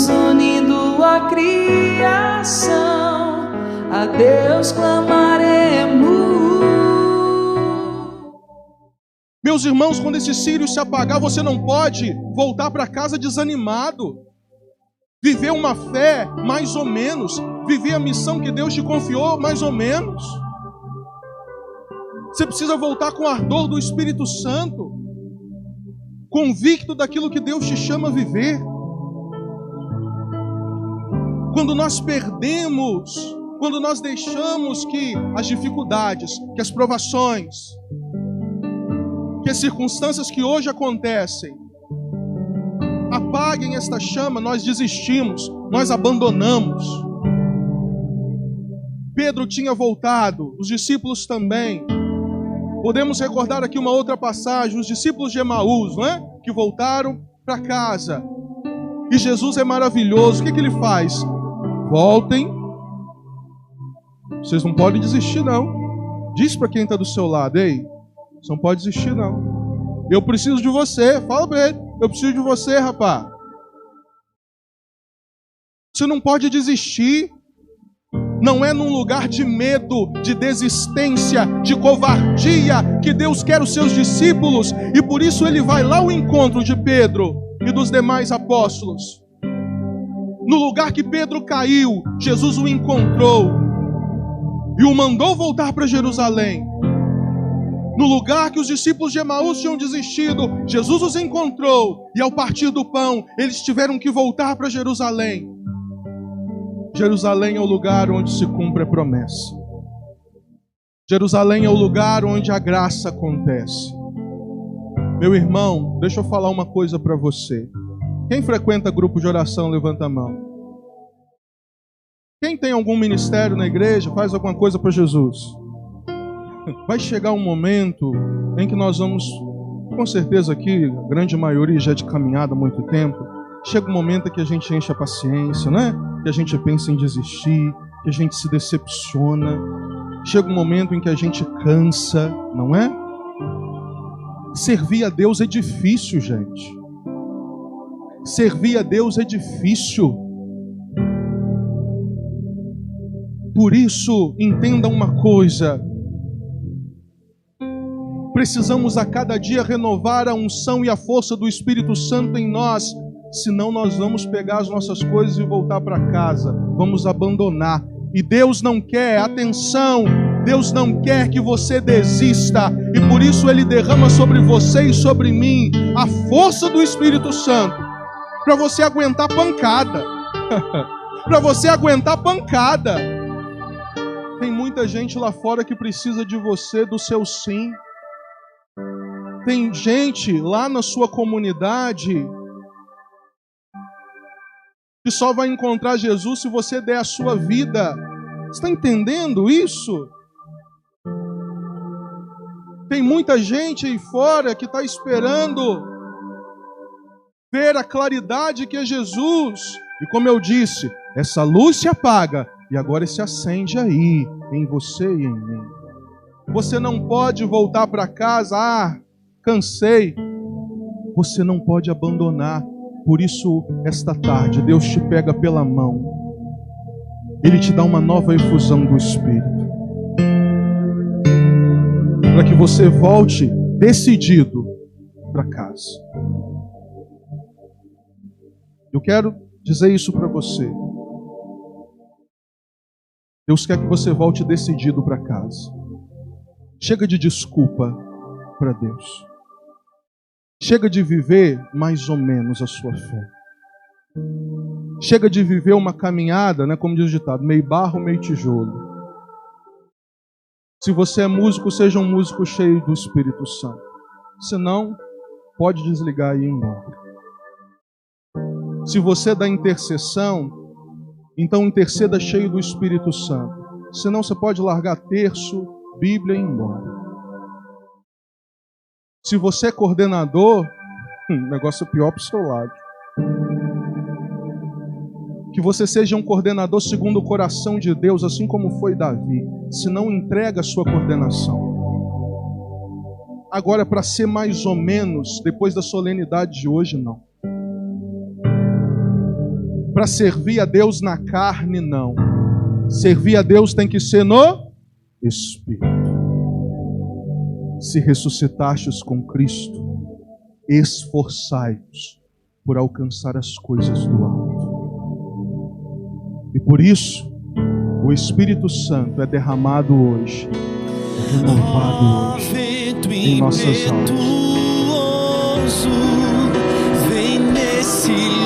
Estamos unindo a criação, a Deus clamaremos. Meus irmãos, quando esse círio se apagar, você não pode voltar para casa desanimado. Viver uma fé mais ou menos. Viver a missão que Deus te confiou mais ou menos. Você precisa voltar com o ardor do Espírito Santo, convicto daquilo que Deus te chama a viver. Quando nós perdemos, quando nós deixamos que as dificuldades, que as provações, que as circunstâncias que hoje acontecem apaguem esta chama, nós desistimos, nós abandonamos. Pedro tinha voltado, os discípulos também. Podemos recordar aqui uma outra passagem, os discípulos de Emaús, não é? Que voltaram para casa. E Jesus é maravilhoso. O que ele faz? Voltem. Vocês não podem desistir, não. Diz para quem está do seu lado: ei, você não pode desistir, não. Eu preciso de você. Fala para ele: eu preciso de você, rapaz. Você não pode desistir. Não é num lugar de medo, de desistência, de covardia que Deus quer os seus discípulos. E por isso ele vai lá ao encontro de Pedro e dos demais apóstolos. No lugar que Pedro caiu, Jesus o encontrou e o mandou voltar para Jerusalém. No lugar que os discípulos de Emaús tinham desistido, Jesus os encontrou e ao partir do pão, eles tiveram que voltar para Jerusalém. Jerusalém é o lugar onde se cumpre a promessa. Jerusalém é o lugar onde a graça acontece. Meu irmão, deixa eu falar uma coisa para você. Quem frequenta grupo de oração, levanta a mão. Quem tem algum ministério na igreja, faz alguma coisa para Jesus. Vai chegar um momento em que nós vamos, com certeza aqui, a grande maioria já é de caminhada há muito tempo, chega um momento em que a gente enche a paciência, né? Que a gente pensa em desistir, que a gente se decepciona. Chega um momento em que a gente cansa, não é? Servir a Deus é difícil, gente. Servir a Deus é difícil. Por isso, entenda uma coisa. Precisamos a cada dia renovar a unção e a força do Espírito Santo em nós. Senão nós vamos pegar as nossas coisas e voltar para casa. Vamos abandonar. E Deus não quer, atenção, Deus não quer que você desista. E por isso Ele derrama sobre você e sobre mim a força do Espírito Santo. Para você aguentar pancada. Para você aguentar pancada. Tem muita gente lá fora que precisa de você, do seu sim. Tem gente lá na sua comunidade que só vai encontrar Jesus se você der a sua vida. Você está entendendo isso? Tem muita gente aí fora que está esperando ver a claridade que é Jesus. E como eu disse, essa luz se apaga e agora se acende aí, em você e em mim. Você não pode voltar para casa, cansei. Você não pode abandonar. Por isso, esta tarde, Deus te pega pela mão. Ele te dá uma nova efusão do Espírito. Para que você volte decidido para casa. Eu quero dizer isso para você. Deus quer que você volte decidido para casa. Chega de desculpa para Deus. Chega de viver mais ou menos a sua fé. Chega de viver uma caminhada, né, como diz o ditado, meio barro, meio tijolo. Se você é músico, seja um músico cheio do Espírito Santo. Se não, pode desligar e ir embora. Se você é da intercessão, então interceda cheio do Espírito Santo. Senão você pode largar terço, Bíblia e ir embora. Se você é coordenador, o negócio é pior para o seu lado. Que você seja um coordenador segundo o coração de Deus, assim como foi Davi. Se não, entrega a sua coordenação. Agora, para ser mais ou menos, depois da solenidade de hoje, não. para servir a Deus na carne, não. Servir a Deus tem que ser no Espírito. Se ressuscitastes com Cristo, esforçai-vos por alcançar as coisas do alto. E por isso, o Espírito Santo é derramado hoje, é renovado hoje em nossas almas. Vem nesse